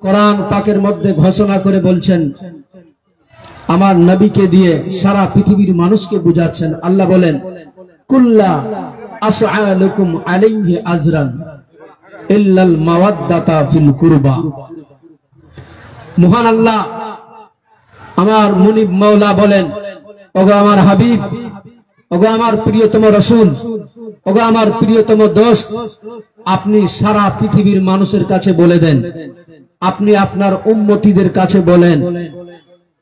কোরআন পাকের মধ্যে ঘোষণা করে বলছেন, আমার নবীকে দিয়ে সারা পৃথিবীর মানুষকে বুঝাচ্ছেন। আল্লাহ বলেন, কুল্লা আসআলুকুম আলাইহি আজরান ইল্লাল মাওয়াদ্দাতা ফিল কুরবা। মহান আল্লাহ আমার মুনিব মাওলা বলেন, ওগো আমার হাবিব, ওগো আমার প্রিয়তম রাসূল, ওগো আমার প্রিয়তম দোস্ত, আপনি সারা পৃথিবীর মানুষের কাছে বলে দেন, আপনি আপনার উম্মতীদের কাছে বলেন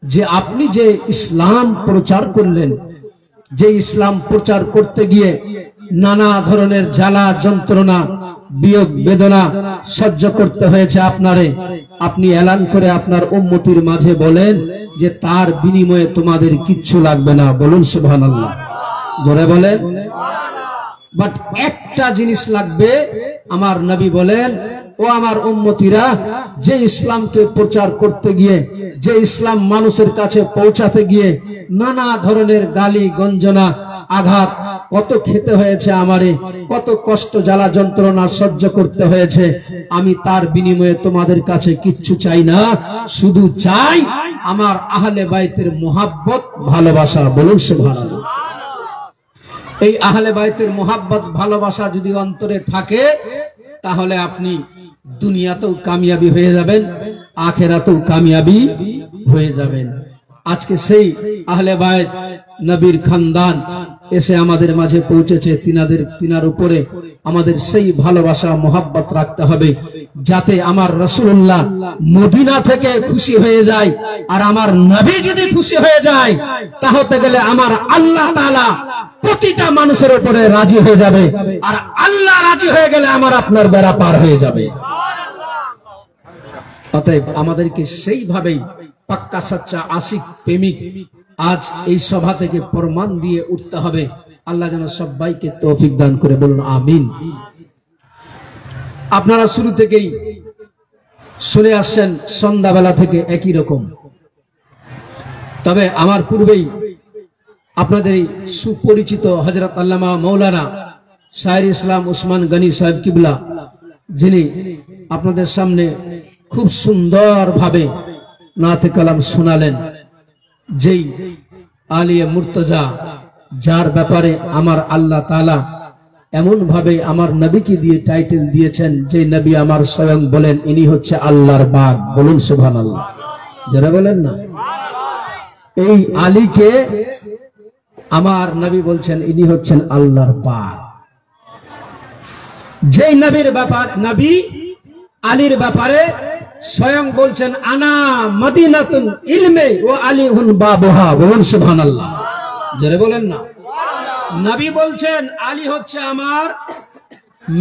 যে আপনি যে ইসলাম প্রচার করলেন, যে ইসলাম প্রচার করতে গিয়ে নানা ধরনের জ্বালা যন্ত্রণা বিয়োগ বেদনা সহ্য করতে হয়েছে আপনারে, আপনি এলান করে আপনার উম্মতির মাঝে বলেন যে তার বিনিময়ে তোমাদের কিচ্ছু লাগবে না। বলুন সুবহানাল্লাহ, জোরে বলেন। বাট একটা জিনিস লাগবে। আমার নবী বলেন, ও আমার উম্মতিরা, যে ইসলামকে প্রচার করতে গিয়ে, যে ইসলাম মানুষের কাছে পৌঁছাতে গিয়ে নানা ধরনের গালি গঞ্জনা আঘাত কত খেতে হয়েছে, আমারে কত কষ্ট জ্বালা যন্ত্রণা সহ্য করতে হয়েছে, আমি তার বিনিময়ে তোমাদের কাছে কিচ্ছু চাই না, শুধু চাই আমার আহলে বাইতের মোহাব্বত ভালোবাসা। বলুন সুবহানাল্লাহ। এই আহলে বাইতের মোহাব্বত ভালোবাসা যদি অন্তরে থাকে, তাহলে আপনি দুনিয়াতেও কামিয়াবি হয়ে যাবেন, আখিরাতেও কামিয়াবি হয়ে যাবেন। আজকে সেই আহলে বাইত নবীর খানদান এসে আমাদের মাঝে পৌঁছেছে। তিনার উপরে আমাদের সেই ভালোবাসা মোহাব্বত রাখতে হবে, যাতে আমার রাসূলুল্লাহ মদিনা থেকে খুশি হয়ে যায়। আর আমার নবী যদি খুশি হয়ে যায়, তাহলে গেলে আমার আল্লাহ তাআলা প্রতিটা মানুষের উপরে রাজি হয়ে যাবে, আর আল্লাহ রাজি হয়ে গেলে আমার আপনার বেড়া পার হয়ে যাবে। অতএব আমাদেরকে সেইভাবেই পাক্কা সচ্চা আশিক প্রেমিক আজ এই সভা থেকে প্রমাণ দিয়ে উঠতে হবে। আল্লাহ যেন সবাইকে তৌফিক দান করে। বলুন আমিন। আপনারা শুরু থেকেই শুনে আসছেন সন্ধ্যাবেলা থেকে একই রকম। তবে আমার পূর্বেই আপনাদের এই সুপরিচিত হযরত আল্লামা মাওলানা শায়ের ইসলাম উসমান গনি সাহেব কিবলা, যিনি আপনাদের সামনে খুব সুন্দরভাবে নাতে কালাম শোনালেন, যেই আলিয়ে মুর্তজা, যার ব্যাপারে আমার আল্লাহ তাআলা এমন ভাবে আমার নবীকে দিয়ে টাইটেল দিয়েছেন, যে নবী আমার স্বয়ং বলেন ইনি হচ্ছে আল্লাহর বাগ। বলুন সুবহানাল্লাহ, যারা বলেন না। এই আলীকে আমার নবী বলছেন ইনি হচ্ছেন আল্লাহর বাগ। যেই নবীর ব্যাপার, নবী আলীর ব্যাপারে স্বয়ং বলছেন আনা মদিনাতুল ইলমে ওয়া আলীহুন বাবুহা। বলুন সুবহানাল্লাহ, যারা বলেন না। নবী বলছেন আলী হচ্ছে আমার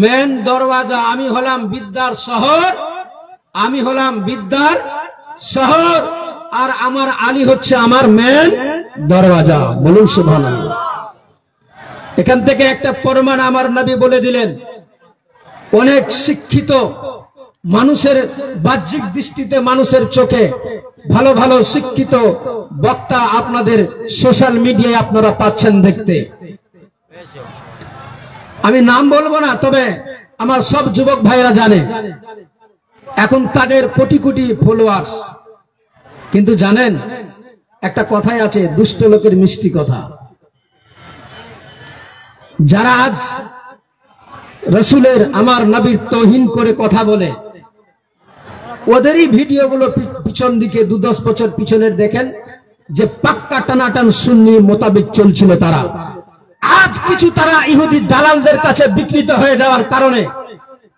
মেন দরওয়াজা, আমি হলাম বিদ্যার শহর, আমি হলাম বিদ্যার শহর, আর আমার আলী হচ্ছে আমার মেন দরওয়াজা। বলুন সুবহানাল্লাহ। এখান থেকে একটা প্রমাণ আমার নবী বলে দিলেন। অনেক শিক্ষিত মানুষের বাহ্যিক দৃষ্টিতে, মানুষের চোখে ভালো ভালো শিক্ষিত বক্তা আপনাদের সোশ্যাল মিডিয়ায় আপনারা পাচ্ছেন দেখতে। আমি নাম বলবো না, তবে আমার সব যুবক ভাইরা জানে এখন তাদের কোটি কোটি ফলোয়ার্স। কিন্তু জানেন একটা কথাই আছে, দুষ্ট লোকের মিষ্টি কথা। যারা আজ রাসূলের, আমার নবীর তৌহিন করে কথা বলে, ওদেরই ভিডিওগুলো পিছন দিকে 2-10 বছর পিছনের দেখেন, যে পাক্কা টানাটান সুন্নি মোতাবেক চলছিল তারা। আজ কিছু তারা ইহুদি দালালদের কাছে বিকৃত হয়ে যাওয়ার কারণে,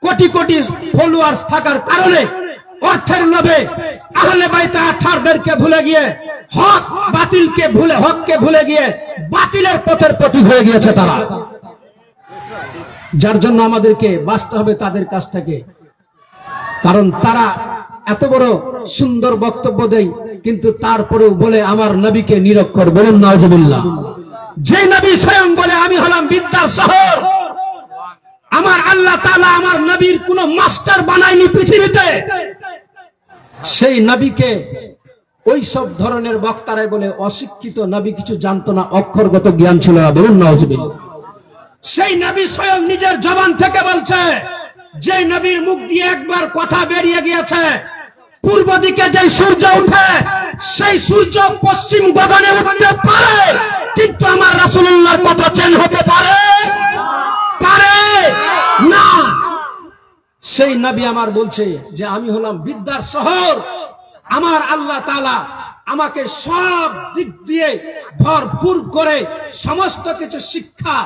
কোটি কোটি ফলোয়ার্স থাকার কারণে, অর্থের লোভে আহলে বাইত আথারদেরকে ভুলে গিয়ে হক বাতিলকে ভুলে, হককে ভুলে গিয়ে বাতিলের পথের প্রতীক হয়ে গিয়েছে তারা। যার জন্য আমাদেরকে বাঁচতে হবে তাদের কাছ থেকে, কারণ তারা এত বড় সুন্দর বক্তব্য দেয়, কিন্তু তারপরেও বলে আমার নবীকে নিরক্ষর। বলুন নাউজুবিল্লাহ। যে নবী স্বয়ং বলে আমি হলাম বিদ্যার শহর, আমার আল্লাহ তাআলা আমার নবীর কোন মাস্টার বানায়নি পৃথিবীতে, সেই নবীকে ওই সব ধরনের বক্তারাই বলে অশিক্ষিত, নবী কিছু জানতো না, অক্ষরগত জ্ঞান ছিল না। বলুন নাউজুবিল্লাহ। সেই নবী স্বয়ং নিজের জবান থেকে বলছে, যে নবীর মুখ দিয়ে একবার কথা বেরিয়ে গিয়েছে, পূর্ব দিকে যে সূর্য উঠে সেই সূর্য পশ্চিম গগনে উঠতে পারে, কিন্তু আমার রাসূলুল্লাহর কথা চেঞ্জ হতে পারে পারে না। সেই নবী আমার বলছে যে আমি হলাম বিদ্যার শহর, আমার আল্লাহ তাআলা আমাকে সব দিক দিয়ে ভরপুর করে সমস্ত কিছু শিক্ষা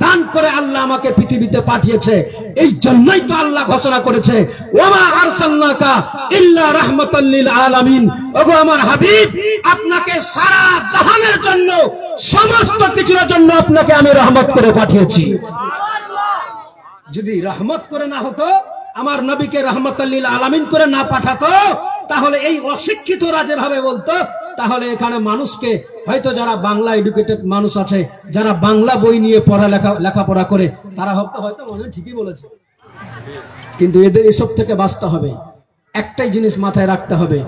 দান করে আল্লাহ আমাকে পৃথিবীতে পাঠিয়েছে। এই জন্যই তো আল্লাহ ঘোষণা করেছে ওয়া আরসালনাকা ইল্লা রাহমাতাল লিল আলামিন, ওগো আমার হাবিব আপনাকে সারা জাহানের জন্য সমস্ত কিছুর জন্য আপনাকে আমি রহমত করে পাঠিয়েছি। যদি রহমত করে না হতো, আমার নবীকে রাহমাতাল লিল আলামিন করে না পাঠাতো, তাহলে এই অশিক্ষিতরা যেভাবে বলতো, তাহলে এখানে মানুষকে হয়তো যারা বাংলা এডুকেটেড মানুষ আছে, যারা বাংলা বই নিয়ে লেখাপড়া করে, তারা হয়তো মনে ঠিকই বলেছে। কিন্তু এদের এসব থেকে বাঁচতে হবে। একটাই জিনিস মাথায় রাখতে হবে,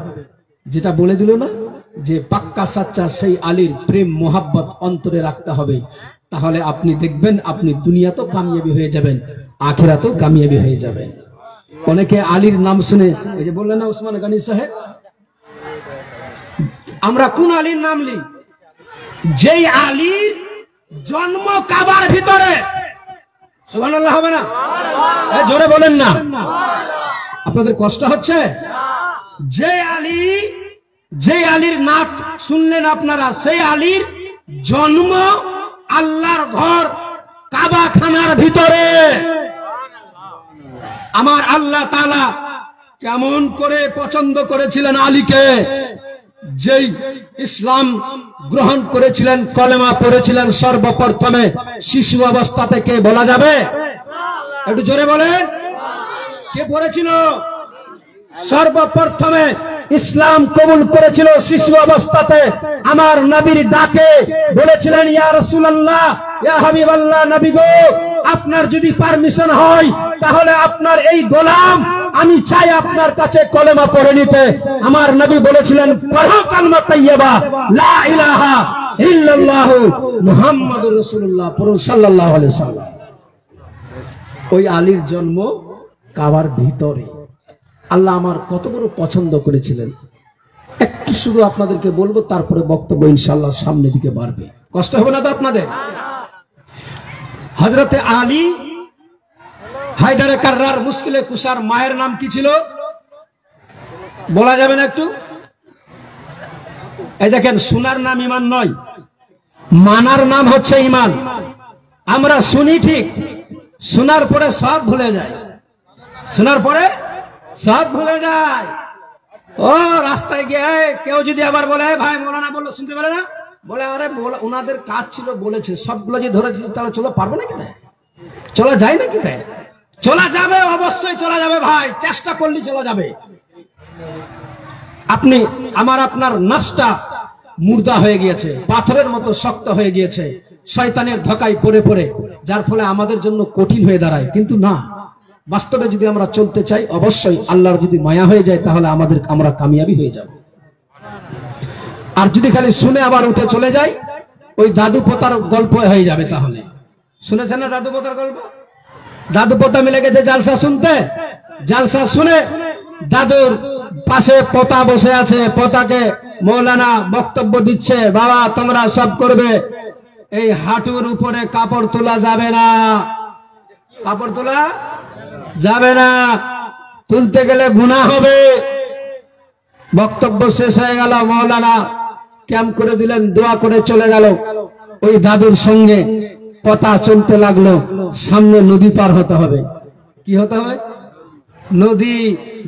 যেটা বলে দিল না যে পাক্কা সাচ্চা সেই আলীর প্রেম মোহাব্বত অন্তরে রাখতে হবে। তাহলে আপনি দেখবেন আপনি দুনিয়াতেও কামিয়াবি হয়ে যাবেন, আখিরাতেও কামিয়াবি হয়ে যাবেন। অনেকে আলীর নাম শুনে, এই যে বললেন না ওসমান গনি সাহেব, আমরা কোন আলীর নাম লি? যেই আলীর জন্ম কাবার ভিতরে। সুবহানাল্লাহ হবে না? জোরে বলেন না, আপনাদের কষ্ট হচ্ছে। যে আলীর নাম শুনলেন আপনারা, সেই আলীর জন্ম আল্লাহর ঘর কাবা খানার ভিতরে। আমার আল্লাহ তাআলা কেমন করে পছন্দ করেছিলেন আলীকে, যেই ইসলাম গ্রহণ করেছিলেন, কলেমা পড়েছিলেন সর্বপ্রথমে শিশু অবস্থা থেকে, বলা যাবে? একটু জোরে বলেন, কে পড়েছিল? সর্বপ্রথমে ইসলাম কবুল করেছিল শিশু অবস্থাতে। আমার নবীর ডাকে বলেছিলেন ইয়া রাসূলুল্লাহ, ইয়া হাবিবাল্লাহ, নবী গো আপনার যদি পারমিশন হয় তাহলে আপনার এই গোলাম আমি চাই আপনার কাছে কলেমা পড়ে নিতে। আমার নবী বলেছিলেন পড়ো কালিমা তাইয়্যিবা লা ইলাহা ইল্লাল্লাহু মুহাম্মাদুর রাসূলুল্লাহ, পড়ুন সাল্লাল্লাহু আলাইহি ওয়াসাল্লাম। ওই আলীর জন্ম কাবার ভিতরে। আল্লাহ আমার কত বড় পছন্দ করেছিলেন, একটু শুধু আপনাদেরকে বলবো, তারপরে বক্তব্য ইনশাআল্লাহ সামনের দিকে বাড়বে। কষ্ট হবে না তো আপনাদের? হযরতে আলী হায়দারে কাররার মুশকিলে কুসার মায়ের নাম কি ছিল বলা যাবে না একটু? এই দেখেন, শোনার নাম ঈমান নয়, মানার নাম হচ্ছে ঈমান। আমরা শুনি ঠিক, শোনার পরে সব ভুলে যায়, শোনার পরে সব ভুলে যায়। ও রাস্তায় গিয়ে কেউ যদি আবার বলে ভাই মৌলানা বললো শুনতে পারে না, বলে আরে ওনাদের কাজ ছিল বলেছে, সবগুলো যে ধরেছে তাহলে চলো পারবে নাকি? চলা যায় নাকি? চলা যাবে, অবশ্যই চলা যাবে ভাই, চেষ্টা করলে চলা যাবে। আপনি আপনার নফসটা মুর্দা হয়ে গিয়েছে, পাথরের মতো শক্ত হয়ে গিয়েছে শয়তানের ধোঁকায় পড়ে পড়ে, যার ফলে আমাদের জন্য কঠিন হয়ে দাঁড়ায়। কিন্তু না, বাস্তবে যদি আমরা চলতে চাই, অবশ্যই আল্লাহর যদি মায়া হয়ে যায় তাহলে আমরা কামিয়াবি হয়ে যাব। আর যদি খালি শুনে আবার উঠে চলে যাই, ওই দাদু পোতার গল্প হয়ে যাবে। তাহলে শুনেছেন না দাদু পোতার গল্প? দাদু পোতা মিলে গেছে জালসা শুনতে, জালসা শুনে দাদুর পাশে পোতা বসে আছে, পোতাকে মৌলানা বক্তব্য দিচ্ছে, বাবা তোমরা সব করবে, এই হাঁটুর উপরে কাপড় তোলা যাবে না, কাপড় তোলা যাবে না, তুলতে গেলে গুনাহ হবে। বক্তব্য শেষ হয়ে গেল, মৌলানা ক্যাম্প করে দিলেন, দোয়া করে চলে গেল। ওই দাদুর সঙ্গে পতা চলতে লাগলো, সামনে নদী পার হতে হবে। কি হতে হবে? নদী।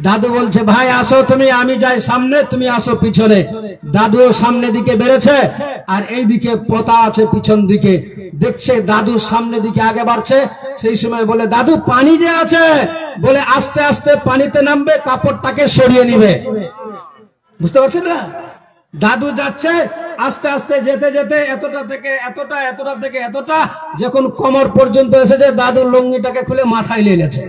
দাদু বলছে ভাই আসো তুমি, আমি যাই সামনে, তুমি আসো পিছনে। দাদুও সামনে দিকে বেড়েছে, আর এই দিকে পতা আছে পিছন দিকে। দেখছে দাদু সামনে দিকে আগে বাড়ছে, সেই সময় বলে দাদু পানি যে আছে, বলে আস্তে আস্তে পানিতে নামবে, কাপড়টাকে সরিয়ে নিবে। বুঝতে পারছেন না? দাদু যাচ্ছে আস্তে আস্তে, যেতে যেতে এতটা থেকে এতটা, এতটা থেকে এতটা, যখন কোমর পর্যন্ত এসেছে, দাদুর লুঙ্গিটাকে খুলে মাথায় নিয়েছে।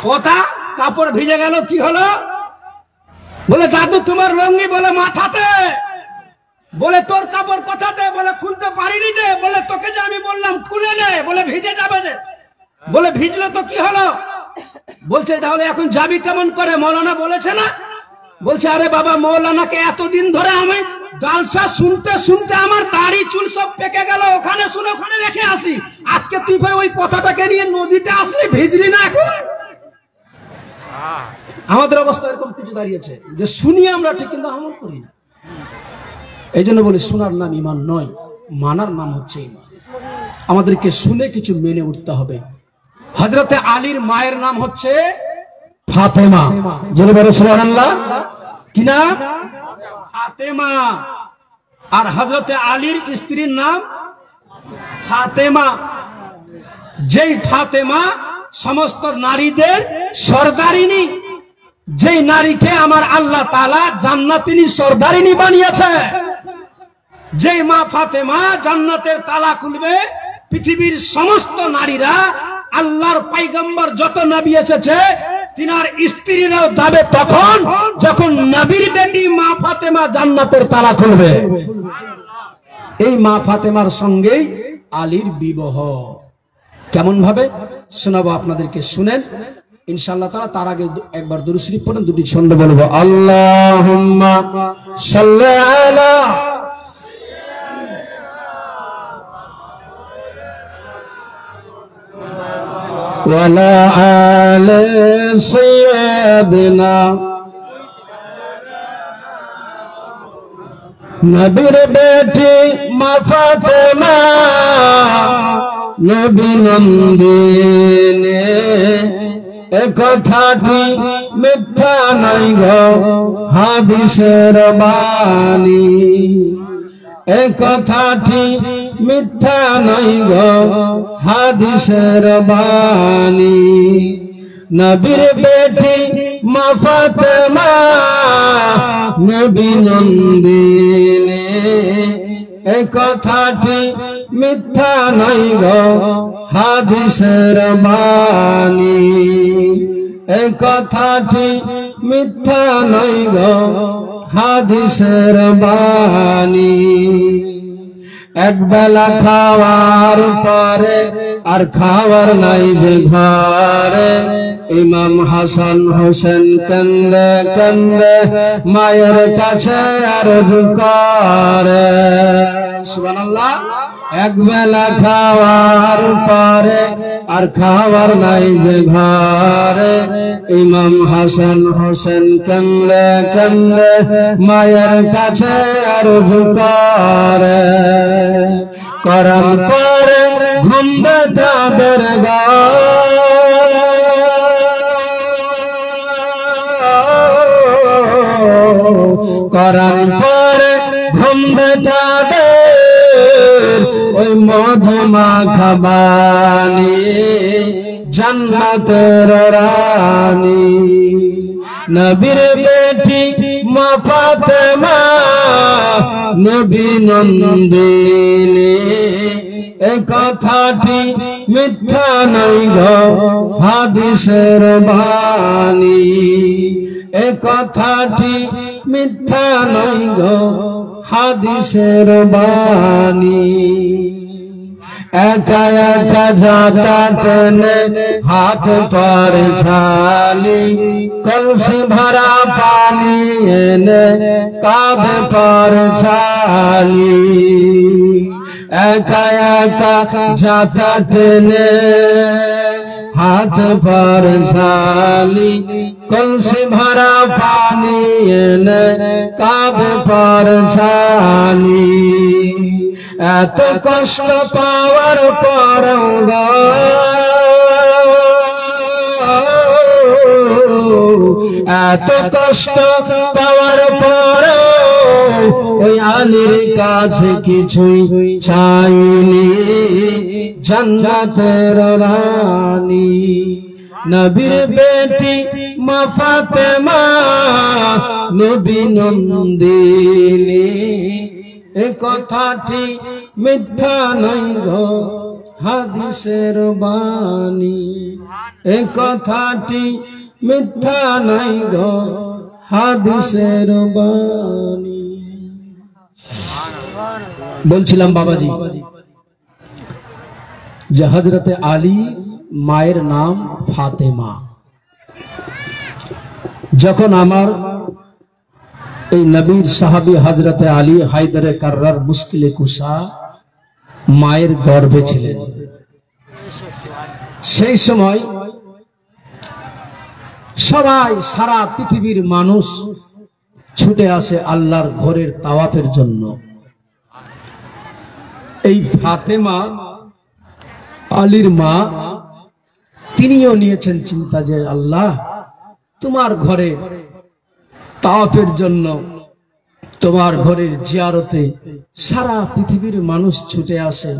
কথা কাপড় ভিজে গেল, কি হলো? বলে দাদু তোমার লুঙ্গি, বলে মাথাতে। বলে তোর কাপড় কোথাতে? বলে খুলতে পারিনি যে। বলে তোকে যে আমি বললাম খুলে নে, বলে ভিজে যাবে যে। বলে ভিজলো তো কি হলো? বলছে তাহলে এখন যাবি কেমন করে? মৌলানা বলেছে না? বলছে আরে বাবা, মৌলানাকে এতদিন ধরে আমি জালসা শুনতে শুনতে আমার দাড়ি চুল সব পেকে গেল, ওখানে শুনে ওখানে রেখে আসি। আজকে তুই ভাই ওই কথাটাকে নিয়ে নদীতে আসলি, ভিজলি না? এখন আমাদের অবস্থা এরকম কিছু দাঁড়িয়েছে যে শুনি আমরা ঠিক, কিন্তু আমল করি না। এই জন্য বলি শোনার নাম ইমান নয়, মানার নাম হচ্ছে ইমান। আমাদেরকে শুনে কিছু মেনে উঠতে হবে। হযরতে আলীর মায়ের নাম হচ্ছে ফাতেমা। জোরে বলো সুবহানাল্লাহ। কি নাম? ফাতেমা। আর হযরতে আলীর স্ত্রীর নাম ফাতেমা। যেই ফাতেমা সমস্ত নারীদের সরদারিনী, যেই নারীকে আমার আল্লাহ তাআলা জান্নাতিনী সরদারিনী বানিয়েছে, যেই মা ফাতেমা জান্নাতের তালা খুলবে, পৃথিবীর সমস্ত নারীরা, আল্লাহর পয়গম্বর যত নবী এসেছে তিনার স্ত্রীরাও যাবে তখন যখন নবীর বেটি মা ফাতেমা জান্নাতের তালা খুলবে। এই মা ফাতেমার সঙ্গেই আলীর বিবাহ। কেমন ভাবে শোনাবো আপনাদেরকে, শুনেন ইনশাআল্লাহ তাআলা। তার আগে একবার দুরূদ শরীফ পড়েন, দুটি ছন্দ বলবো। আল্লাহুম্মা সাল্লি আলা ওয়ালা আলি সাইয়্যিদিনা। নবীর বেটি মা ফাতেমা নবী নন্দিনী, এ কথাটি মিথ্যা নাই গো হাদিসের বাণী। এ কথাটি মিথ্যা নাই গো হাদিসের বাণী। নবীর বেটি মা ফাতেমা নবী নন্দিনী, এ কথাটি মিথ্যা নাই গো হাদিসের বাণী। এ কথাটি মিথ্যা নাই গো হাদিসের বাণী। একবেলা খাওয়ার পরে আর খাওয়ার নাই যে ঘরে, ইমাম হাসান হোসেন কান্দে কান্দে মায়ের কাছে আরজ করে। সুবহানাল্লাহ। একবেলা খাওয়ার পরে আর খাওয়ার নাই যে ঘরে, ইমাম হাসান হোসেন কান্দে কান্দে মায়ের কাছে আরজ করে। কোরআন পড়ে ঘুমবে তাদের কোরআন পড়ে ঘুমবে তাদের ওই মধুমাখা বাণী, জান্নাতের রানী। নবীর বেটি মা ফাতেমা নবী নন্দিনী, এ কথাটি মিথ্যা নাই গো হাদিসের বাণী। এ কথাটি মিথ্যা নাই গো হাদিসের বাণী। একা একা যাতাতেনে হাত পর ছালি, কলসি ভরা পানি এনে কাঁধ পর ছালি। একা একা যাতাতেনে হাত পর ছালি, কলসি ভরা পানি এনে কাঁধ পর ছালি। এত কষ্ট পাওয়ার পর এত কষ্ট পাওয়ার পর ওই আলীর কাছে কিছুই চাইনি, জান্নাতের রানী। নবীর বেটি মা ফাতেমা নবী নন্দিনী, এ কথাটি মিথ্যা নাই গো হাদিসের বাণী। এ কথাটি মিথ্যা নাই গো হাদিসের বাণী। বলছিলাম বাবাজি যে হযরতে আলী মায়ের নাম ফাতেমা। যখন আমার এই নবীর সাহাবী হযরতে আলী হায়দারে কাররার মুশকিলে কুশা মায়ের গর্ভে ছিলেন, সেই সময় সবাই সারা পৃথিবীর মানুষ ছুটে আসে আল্লাহর ঘরের তাওয়াফের জন্য। এই ফাতেমা আলীর মা, তিনিও নিয়েছেন চিন্তা যে আল্লাহ তোমার ঘরে তাওয়াফের জন্য, তোমার ঘরের জিয়ারতে সারা পৃথিবীর মানুষ ছুটে আসে,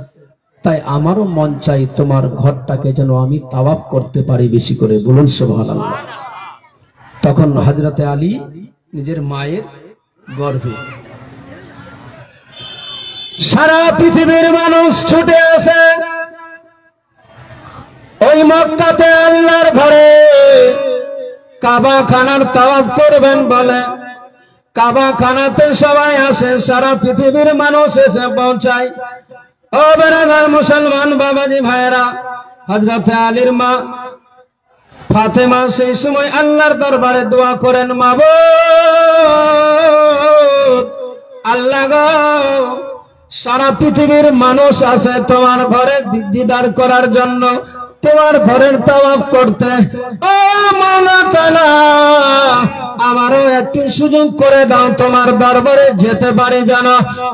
তাই আমারও মন চাই তোমার ঘরটাকে যেন আমি তাওয়াফ করতে পারি বেশি করে। বলুন সুবহানাল্লাহ। তখন হযরতে আলী নিজের মায়ের গর্ভে, সারা পৃথিবীর মানুষ ছুটে আসে ওই মক্কাতে আল্লাহর ঘরে কাবা খানার তাওয়াফ করবেন বলে। কাবা খানাতে সবাই আসে, সারা পৃথিবীর মানুষ এসে পৌঁছায়। ও বেরাদার মুসলমান বাবাজি ভাইরা, হযরতে আলীর মা ফাতেমা সেই সময় আল্লাহর দরবারে দোয়া করেন, মাবুদ আল্লাহ গো, সারা পৃথিবীর মানুষ আছে তোমার ঘরে দিদার করার জন্য, তোমার ঘরের তাওয়াফ করতে। ও মাওলা তাআলা, আমারও একটু সুযোগ করে দাও, তোমার দরবারে যেতে পারি, যেন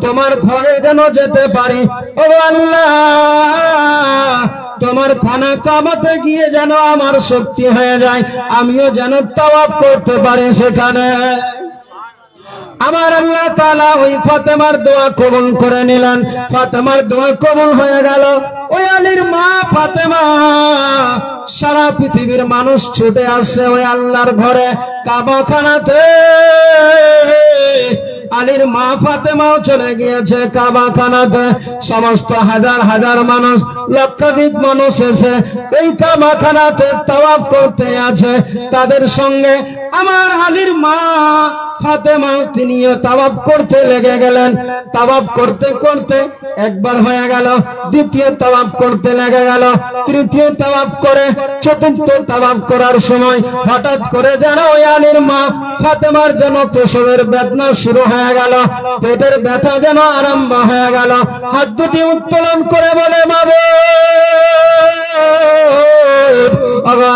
তোমার ঘরে যেন যেতে পারি। ও আল্লাহ, তোমার খানা কাবাতে গিয়ে যেন আমার শক্তি হয়ে যায়, আমিও যেন তাওয়াফ করতে পারি সেখানে। আমার আল্লাহ তাআলা ওই ফাতেমার দোয়া কবুল করে নিলেন। ফাতেমার দোয়া কবুল হয়ে গেল। ওই আলীর মা ফাতেমা, সারা পৃথিবীর মানুষ ছুটে আসছে ওই আল্লাহর ঘরে কাবা খানাতে। আলীর মা ফাতেমাও চলে গিয়েছে কাবা খানাতে। সমস্ত হাজার হাজার মানুষ, লক্ষাধিক মানুষ এসে এই কাবা খানাতে তাওয়াফ করতে আছে। তাদের সঙ্গে আমার আলীর মা ফাতেমা তিনিও তাওয়াফ করতে লেগে গেলেন। তাওয়াফ করতে করতে একবার হয়ে গেল, দ্বিতীয় তাওয়াফ করতে লেগে গেল, তৃতীয় তাওয়াফ করে চতুর্থ তাওয়াফ করার সময় হঠাৎ করে যেন ওই আলীর মা ফাতেমার যেন প্রসবের বেদনা শুরু হয়ে গেল, পেটের ব্যথা যেন আরম্ভ হয়ে গেল। হাত দুটি উত্তোলন করে বলে, মাবুদ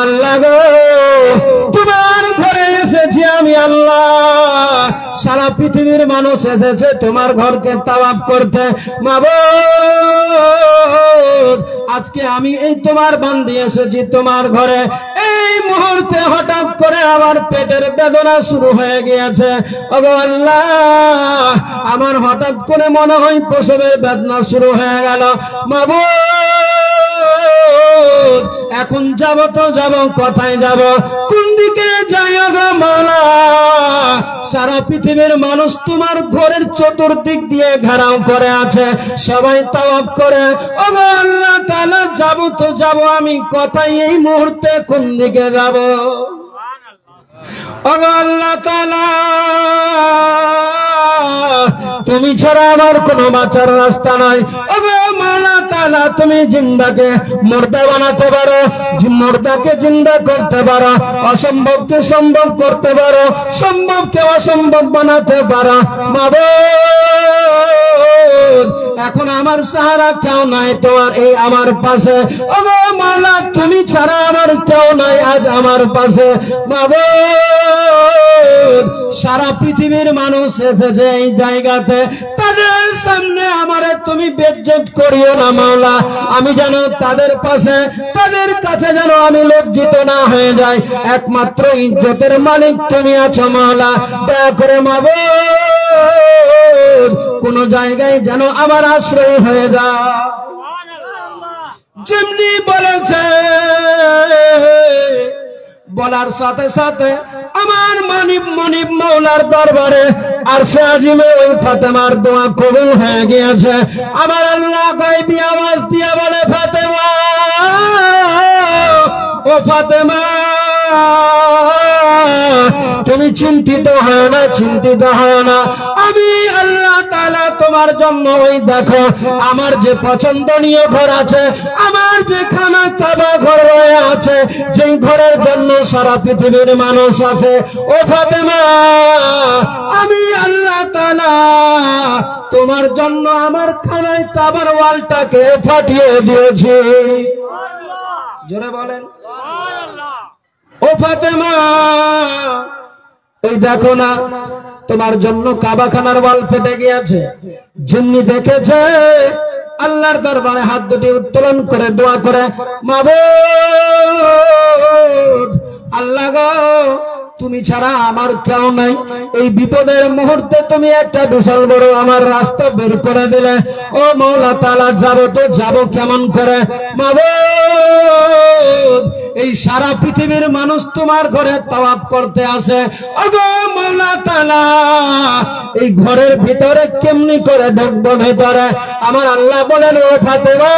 আল্লাহ গো, তোমার ঘরে এসেছি আমি আল্লাহ, সারা পৃথিবীর মানুষ এসেছে তোমার ঘরকে তাওয়াফ করতে। মাবুদ আজকে আমি এই তোমার বান্দি এসেছি তোমার ঘরে, এই মুহূর্তে হঠাৎ করে আমার পেটের বেদনা শুরু হয়ে গিয়েছে। ওগো আল্লাহ, আমার হঠাৎ করে মনে হয় প্রসবের বেদনা শুরু হয়ে গেল। মাবুদ এখন যাব তো যাব, কোথায় যাব, কোন দিকে যাই গো মাওলা? সারা পৃথিবীর মানুষ তোমার ঘরের চতুর্দিক দিয়ে ঘেরাও করে আছে, সবাই তাওয়াফ করে। ওগো আল্লাহ তাআলা, যাব তো যাব, আমি কোথায়, এই মুহূর্তে কোন দিকে যাব? ওগো আল্লাহ তাআলা, তুমি ছাড়া আমার কোনো বাঁচার রাস্তা নাই। ওগো মাওলা তাআলা, তুমি জিন্দাকে মুর্দা বানাতে পারো, মুর্দাকে জিন্দা করতে পারো, অসম্ভবকে সম্ভব করতে পারো, সম্ভবকে অসম্ভব বানাতে পারো। মাবুদ এখন আমার সাহারা কেউ নাই তোমার এই আমার পাশে। ওগো মাওলা, তুমি ছাড়া আমার কেউ নাই আজ আমার পাশে। মাবুদ সারা পৃথিবীর মানুষ এসেছে এই জায়গাতে, তাদের সামনে আমারে তুমি বেজ্জত করিও না মাওলা। আমি যেন তাদের পাশে, তাদের কাছে যেন আমি লজ্জিত না হয়ে যাই। একমাত্র ইজ্জতের মালিক তুমি আছো মাওলা, দয়া করে মাবুদ কোন জায়গায় যেন আমার আশ্রয় হয়ে যায়। যেমনি বলেছে, বলার সাথে সাথে আমার মনিব মাওলার দরবারে আরশে আজিমে ওই ফাতেমার দোয়া কবুল হয়ে গিয়েছে। আমার আল্লাহ গায়বী আওয়াজ দিয়ে বলে, ফাতেমা, ও ফাতেমা, তুমি চিন্তিত হয় না, চিন্তিত হয় না। আমি আল্লাহ তাআলা তোমার জন্য ওই দেখো আমার যে পছন্দনীয় ঘর আছে, আমার যে খানা কাবা ঘর রয়ে আছে, যেই ঘরের জন্য সারা পৃথিবীর মানুষ আছে, ও ফাতেমা আমি আল্লাহ তাআলা তোমার জন্য আমার খানায় কাবার ওয়ালটাকে ফাটিয়ে দিয়েছি। জোরে বলেন ও ফাতেমা, ওই দেখো না তোমার জন্য কাবাখানার ওয়াল ফেটে গিয়েছে। যেমনি দেখেছে আল্লাহর দরবারে হাত দুটি উত্তোলন করে দোয়া করে, মাবুদ আল্লাহ গো তুমি ছাড়া আমার কেউ নাই, এই বিপদের মুহূর্তে তুমি একটা বিশাল বড় আমার রাস্তা বের করে দিলে। ও মাওলা তাআলা যাবো তো যাবো কেমন করে? মাবুদ এই সারা পৃথিবীর মানুষ তোমার ঘরে তাওয়াফ করতে আসে, ওগো মাওলা তাআলা এই ঘরের ভিতরে কেমনি করে ঢুকবো ভেতরে? আমার আল্লাহ বলেন, ও ফাতেমা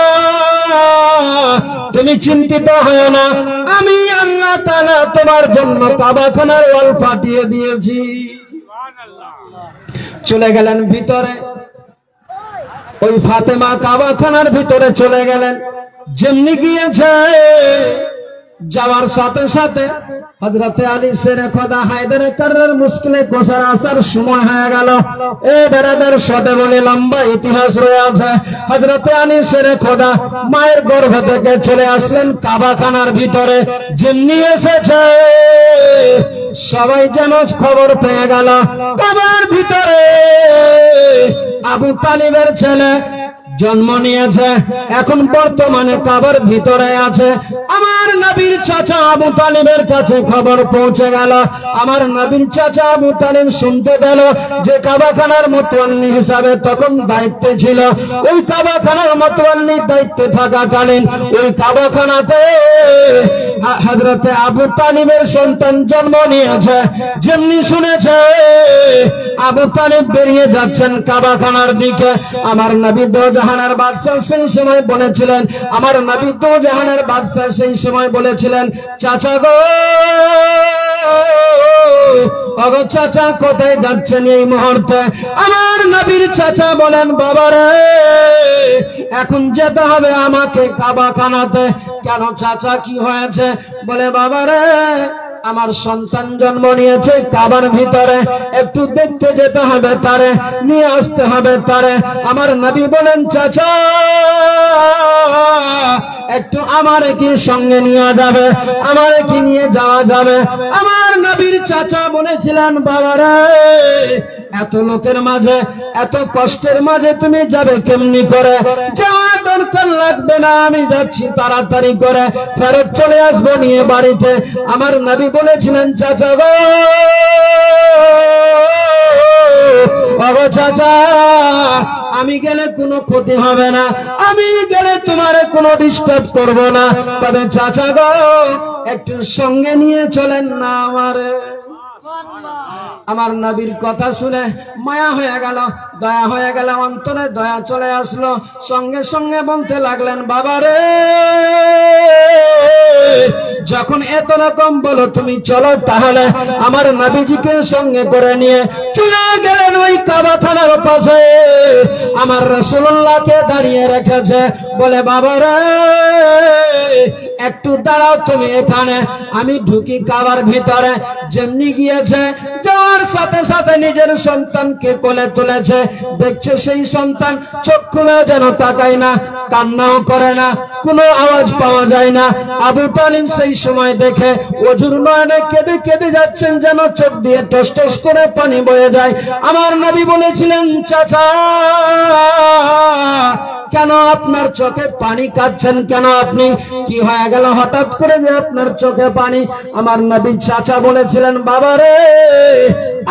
তুমি চিন্তিত হয় না, আমি আল্লাহ তাআলা তোমার জন্য কাবাখানার ওয়াল ফাটিয়ে দিয়েছি। চলে গেলেন ভিতরে, ওই ফাতেমা কাবাখানার ভিতরে চলে গেলেন। যেমনি গিয়েছে যাওয়ার সাথে সাথে হযরতে আলী শেরে খোদা হায়দারে কাররার মুশকিলে কোসার আসার সময় হয়ে গেল। এই বেরাদার সাথে বলে লম্বা ইতিহাস রয়ে আছে। হযরতে আলী শেরে খোদা মায়ের গর্ভ থেকে চলে আসলেন কাবাখানার ভিতরে। যেমনি এসেছে সবাই যেন খবর পেয়ে গেল কাবার ভিতরে আবু তালিবের ছেলে জন্ম নিয়েছে, এখন বর্তমানে কাবার ভিতরে আছে। আমার নবীর চাচা আবু তালিবের কাছে খবর পৌঁছে গেল। আমার নবীর চাচা আবু তালিব শুনতে পেল যে কাবাখানার মুতওয়াল্লি হিসাবে তখন দায়িত্বে ছিল। ওই কাবাখানার মুতওয়াল্লি দায়িত্বে থাকাকালীন ওই কাবাখানাতে হযরতে আবু তালিবের সন্তান জন্ম নিয়েছে। যেমনি শুনেছে আবু তালিব বেরিয়ে যাচ্ছেন কাবাখানার দিকে, আমার নবী জাহানের বাদশা সেই সময় বলেছিলেন, আমার নবী তো জাহানের বাদশা সেই সময় বলেছিলেন, চাচা গো ওগো চাচা কোথায় যাচ্ছেন এই মুহূর্তে? আমার নবীর চাচা বলেন, বাবা রে এখন যেতে হবে আমাকে কাবাখানাতে। কেন চাচা কি হয়েছে? বলে বাবা রে আমার সন্তান জন্ম নিয়েছে কাবার ভিতরে, একটু দেখতে যেতে হবে তারে, নিয়ে আসতে হবে তারে। আমার নবী বলেন, চাচা একটু আমারে কি সঙ্গে নিয়ে যাবে? আমারে কি নিয়ে যাওয়া যাবে? আমার নবীর চাচা বলেছিলেন, বাবা রে এত লোকের মাঝে এত কষ্টের মাঝে তুমি যাবে কেমনি করে? যাওয়ার দরকার লাগবে না, আমি যাচ্ছি তাড়াতাড়ি করে ফেরত চলে আসবো নিয়ে বাড়িতে। আমার নবী বলেছিলেন, চাচা গো বাবা চাচা আমি গেলে কোনো ক্ষতি হবে না, আমি গেলে তোমার কোনো ডিস্টার্ব করব না, তবে চাচা গো একটু সঙ্গে নিয়ে চলেন না আমারে। আমার নবীর কথা শুনে মায়া হয়ে গেল, দয়া হয়ে গেল, অন্তরে দয়া চলে আসলো। সঙ্গে সঙ্গে বলতে লাগলেন, বাবা রে যখন এত রকম বলো তুমি চলো, তাহলে আমার নবীজিকে সঙ্গে করে নিয়ে চলে গেলেন ওই কাবাখানার পাশে। আমার রাসূলুল্লাহকে দাঁড়িয়ে রেখেছে, বলে বাবা রে একটু দাঁড়াও তুমি এখানে, আমি ঢুকি কাবার ভিতরে। যেমনি গিয়েছে যাওয়ার সাথে সাথে নিজের সন্তানকে কোলে তুলেছে। দেখছে সেই সন্তান চোখ খুলে যেন তাকায় না, কান্নাও করে না, কোনো আওয়াজ পাওয়া যায় না। আবু তালিব সেই সময় দেখে অঝুর নয়নে কেঁদে কেঁদে যাচ্ছেন, যেন চোখ দিয়ে টস টস করে পানি বয়ে যায়। আমার নবী বলেছিলেন, চাচা কেন আপনার চোখে পানি কাঁদছেন? কেন আপনি কি হয়ে গেল হঠাৎ করে যে আপনার চোখে পানি? আমার নবী চাচা বলেছিলেন, বাবা রে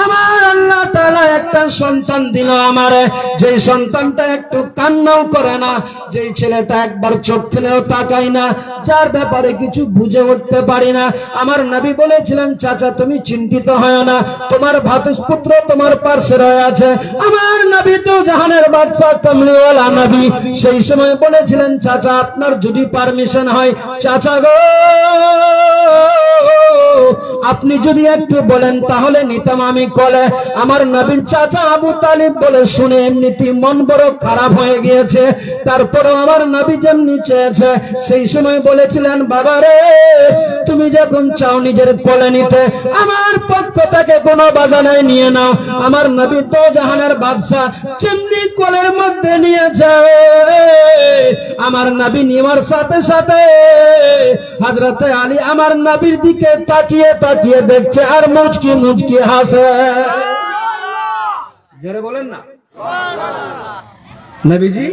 আমার আল্লাহ তাআলা একটা সন্তান দিল আমারে, যেই সন্তানটা একটু কান্নাও করে না, যেই ছেলেটা একবার চোখ ফেলেও তাকায় না, যার ব্যাপারে কিছু বুঝে উঠতে পারি না। আমার নবী বলেছিলেন, চাচা তুমি চিন্তিত হয় না, তোমার ভাতুষপুত্র তোমার পাশে রয়ে আছে। আমার নবী তো জাহানের বাদশা কামলিওয়ালা নবী, সেই সময় বলেছিলেন, চাচা আপনার যদি পারমিশন হয়, চাচা গো আপনি যদি একটু বলেন তাহলে নিতাম আমি কোলে। আমার নবীর চাচা আবু তালিব বলে, শুনে এমনিতে মন বড় খারাপ হয়ে গিয়েছে, তারপরেও আমার নবী যেমনি চেয়েছে সেই সময় বলেছিলেন, বাবা রে তুমি যখন চাও নিজের কোলে নিতে, আমার পক্ষ থেকে কোনো বাধা নাই, নিয়ে নাও। আমার নবী তো জাহানের বাদশা যেমনি কোলের মধ্যে নিয়েছে, আমার নবী নেওয়ার সাথে সাথে হযরতে আলী আমার নবীর দিকে তাকিয়ে তাকিয়ে দেখছে আর মুচকি মুচকি হাসে। জোরে বলেন না। নবীজি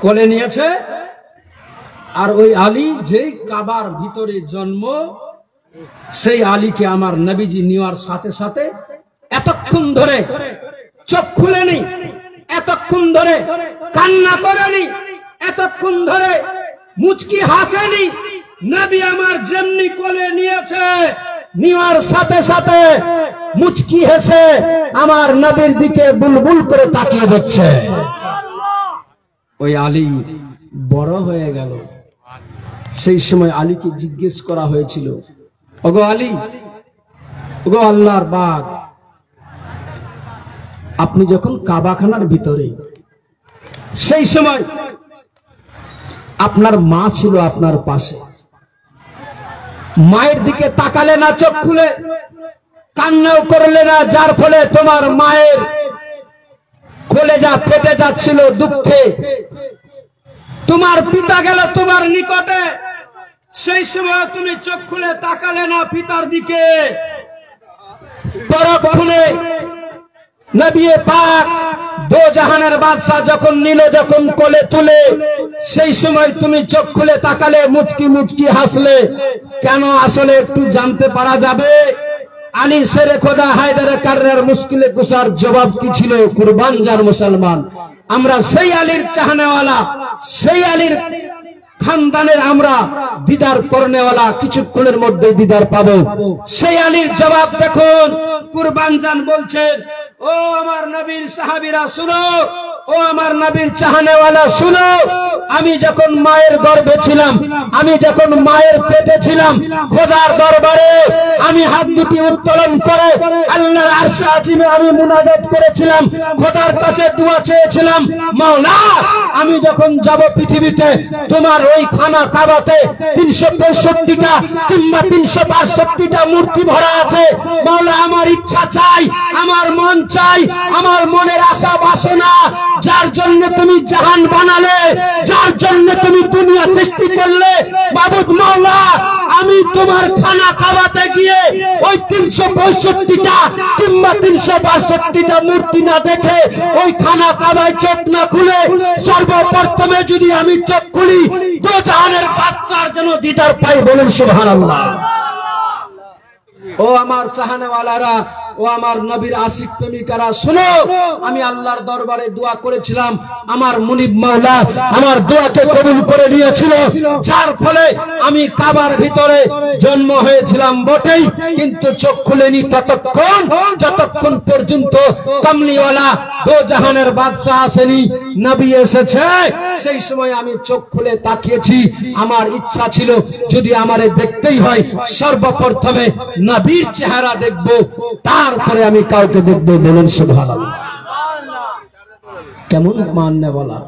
কোলে নিয়েছে, আর ওই আলী যেই কাবার ভিতরে জন্ম, সেই আলীকে আমার নবীজি নেওয়ার সাথে সাথে এতক্ষণ ধরে চোখ খুলেনি, এতক্ষণ ধরে কান্না করেনি, এতক্ষণ ধরে মুচকি হাসেনি। নবী আমার যেমনি কোলে নিয়েছে, নেওয়ার সাথে সাথে মুচকি হেসে আমার নবীর দিকে বুলবুল করে তাকিয়ে দিচ্ছে। ওই আলী বড় হয়ে গেল। সেই সময় আলীকে জিজ্ঞেস করা হয়েছিল, ওগো আলী, ওগো আল্লাহর বাগ, আপনি যখন কাবাখানার ভিতরে, সেই সময় আপনার মা ছিল আপনার পাশে, মায়ের দিকে তাকালে না চোখ খুলে, কান্নাও করলে না, যার ফলে তোমার মায়ের কলেজা ফেটে যাচ্ছিল দুঃখে। তোমার পিতা গেল তোমার নিকটে, সেই সময় তুমি চোখ খুলে তাকালে না পিতার দিকে। পরক্ষণে নবী পাক দো জাহানের বাদশা যখন নিল, যখন কোলে তুলে, সেই সময় তুমি চোখ খুলে তাকালে, মুচকি মুচকি হাসলে কেন? আসলে একটু জানতে পারা যাবে আলী শেরে খোদা হায়দারে কাররার মুশকিলে কুসার জবাব কি ছিল? কুরবান যার মুসলমান, আমরা সেই আলীর চাহনেওয়ালা, সেই আলীর খানদানের আমরা দিদার করনেওয়ালা, কিছুক্ষণের মধ্যে দিদার পাবো। সেই আলীর জবাব দেখুন। কুরবান জান বলছেন, ও আমার নবীর সাহাবীরা শুনো, ও আমার নবীর চাহনেওয়ালা শুনো, আমি যখন মায়ের গর্ভে ছিলাম, আমি যখন মায়ের পেটে ছিলাম, খোদার দরবারে আমি হাত দুটি উত্তোলন করে আল্লাহর আরশে আজিমে আমি মুনাজাত করেছিলাম, খোদার কাছে দোয়া চেয়েছিলাম, মাওলা আমি যখন যাব পৃথিবীতে, তোমার ওই খানা কাবাতে 365টা কিংবা 362টা মূর্তি ভরা আছে, মাওলা আমার ইচ্ছা চাই, আমার মন চাই, আমার মনের আশা বাসনা, যার জন্য তুমি জাহান বানালে, যার জন্য তুমি দুনিয়া সৃষ্টি করলে, মাবুদ মাওলা আমি তোমার খানা কাবাতে গিয়ে ওই 365টা কিংবা 362টা মূর্তি না দেখে, ওই খানা কাবায় চোখ না খুলে, সর্বপ্রথমে যদি আমি চোখ খুলি, দো জাহানের বাদশার যেন দিদার পাই। বলেন সুবহানাল্লাহ। ও আমার চাহনেওয়ালারা, ও আমার নবীর আশিক প্রেমিকারা শুনো, আমি আল্লাহর দরবারে দোয়া করেছিলাম, আমার মুনিব মাওলা আমার দোয়াকে কবুল করে নিয়েছিল, যার ফলে আমি কাবার ভিতরে জন্ম হয়েছিলাম বটেই, কিন্তু চোখ খুলেনি ততক্ষণ যতক্ষণ পর্যন্ত কামলিওয়ালা দো জাহানের বাদশা আসেনি, নবী এসেছে। সেই সময় আমি চোখ খুলে তাকিয়েছি, আমার ইচ্ছা ছিল যদি আমারে দেখতেই হয় সর্বপ্রথমে নবীর চেহারা দেখব, তারপরে আমি কাউকে দেখব। বলুন সুবহানাল্লাহ। কেমন মাননে বলা,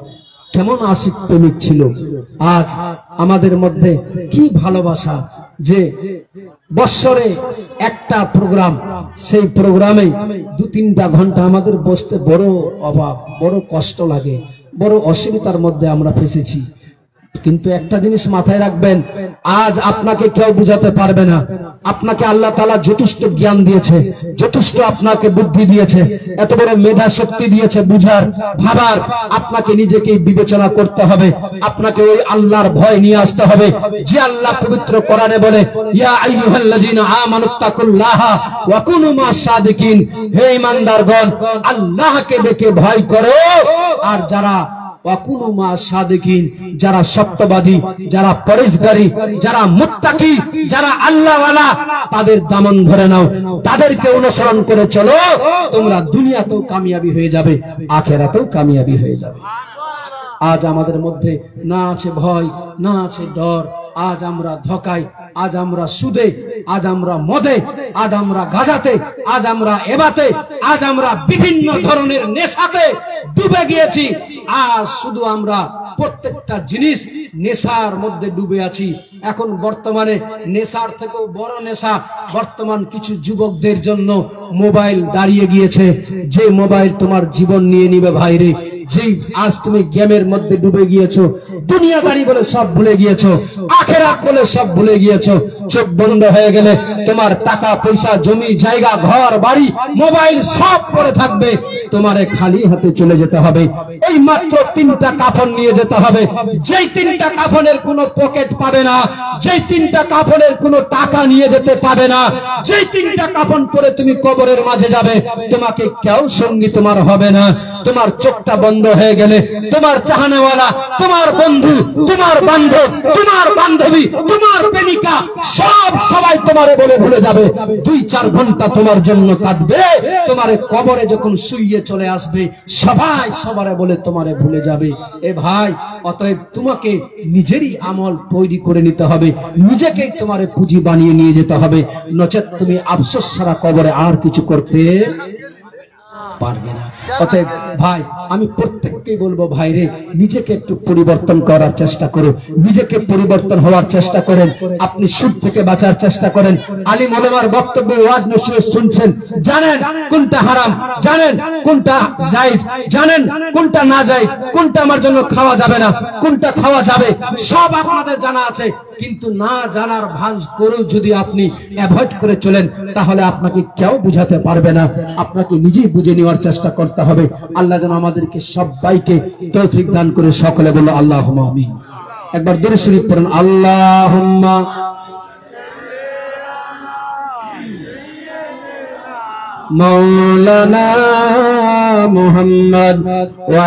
কেমন আশিক প্রেমিক ছিল। আজ আমাদের মধ্যে কি ভালোবাসা, যে বৎসরে একটা প্রোগ্রাম, সেই প্রোগ্রামে 2-3টা ঘন্টা আমাদের বসতে বড় অভাব, বড় কষ্ট লাগে, বড় অসুবিধার মধ্যে আমরা ফেসেছি। কিন্তু একটা জিনিস মাথায় রাখবেন, আজ আপনাকে কেউ বুঝাতে পারবে না। আপনাকে আল্লাহ তাআলা যথেষ্ট জ্ঞান দিয়েছে, যথেষ্ট আপনাকে বুদ্ধি দিয়েছে, এত বড় মেধা শক্তি দিয়েছে বুঝার, ভাবার। আপনাকে নিজেকেই বিবেচনা করতে হবে, আপনাকে ওই আল্লাহর ভয় নিয়ে আসতে হবে যে আল্লাহ পবিত্র কোরআনে বলে, ইয়া আইয়ুহাল্লাযীনা আমানুত্তাকুল্লাহা ওয়া কুনু মা'আস সাদিকিন, হে ঈমানদারগণ আল্লাহকে দেখে ভয় করো, আর যারা ওয়াকুনু মা'আস সাদিকিন, যারা সত্যবাদী, যারা পরেশগারী, যারা মুত্তাকি, যারা আল্লাহওয়ালা, তাদের দামন ধরে নাও, তাদেরকে অনুসরণ করে চলো, তোমরা দুনিয়াতেও কামিয়াবি হয়ে যাবে, আখিরাতেও কামিয়াবি হয়ে যাবে। আজ আমাদের মধ্যে না আছে ভয়, না আছে ডর। আজ আমরা ধোঁকায়, আজ আমরা সুদে, আজ আমরা মদে, আজ আমরা গাঁজাতে, আজ আমরা এবাতে, আজ আমরা বিভিন্ন ধরনের নেশাতে ডুবে গিয়েছি। আজ শুধু আমরা প্রত্যেকটা জিনিস নেশার মধ্যে ডুবে আছি। এখন বর্তমানে নেশার থেকেও বড় নেশা বর্তমান কিছু যুবকদের জন্য মোবাইল দাঁড়িয়ে গিয়েছে। যে মোবাইল তোমার জীবন নিয়ে নিবে ভাইরে, যেই আজ তুমি গেমের মধ্যে ডুবে গিয়েছো, দুনিয়াদারি বলে সব ভুলে গিয়েছো, আখিরাত বলে সব ভুলে গিয়েছো। চোখ বন্ধ হয়ে গেলে তোমার টাকা পয়সা, জমি জায়গা, ঘর বাড়ি, মোবাইল সব পড়ে থাকবে, তোমারে খালি হাতে চলে যেতে হবে। এই মাত্র 3টা কাফন নিয়ে যেতে হবে, যেই 3টা কাফনের কোনো পকেট পাবে না, যেই 3টা কাফনের কোনো টাকা নিয়ে যেতে পাবে না, যেই 3টা কাফন পরে তুমি কবরের মাঝে যাবে, তোমাকে কেউ সঙ্গী তোমার হবে না। তোমার চোখটা বন্ধ হয়ে গেলে তোমার চাহনেওয়ালা, তোমার বন্ধু, তোমার বান্ধব, তোমার বান্ধবী, তোমার প্রেমিকা সবাই তোমারে বলে ভুলে যাবে। 2-4 ঘন্টা তোমার জন্য কাঁদবে, তোমারে কবরে যখন শুইয়ে চলে আসবে সবাই সবারে বলে তোমারে ভুলে যাবে। এ ভাই, অতএব তোমাকে নিজেরই আমল তৈরি করে নিতে হবে, নিজেকেই তোমারে পুঁজি বানিয়ে নিয়ে যেতে হবে, নচেত তুমি আফসোস ছাড়া কবরে আর কিছু করতে পারবে না। অতএব ভাই, আমি প্রত্যেককেই বলবো, ভাইরে নিজেকে একটু পরিবর্তন করার চেষ্টা করো, নিজেকে পরিবর্তন হওয়ার চেষ্টা করেন। আপনি সুদ থেকে বাঁচার চেষ্টা করেন। আলিম ওলামার বক্তব্য, ওয়াজ নসিহত শুনছেন, জানেন কোনটা হারাম, জানেন কোনটা জায়েজ, জানেন কোনটা না জায়েজ, কোনটা আমার জন্য খাওয়া যাবে না, কোনটা খাওয়া যাবে, সব আপনাদের জানা আছে। কিন্তু না জানার ভাঁজ করেও যদি আপনি অ্যাভয়েড করে চলেন, তাহলে আপনাকে কেউ বুঝাতে পারবে না। আপনাকে নিজেই বুঝে নেওয়ার চেষ্টা করতে হবে। আল্লাহ যেন আমাদেরকে সবাইকে তৌফিক দান করে। সকলে বলো আল্লাহুম্মা আমিন। একবার দরুদ শরীফ পড়ুন, আল্লাহুম্মা মাওলানা মুহাম্মদ ওয়া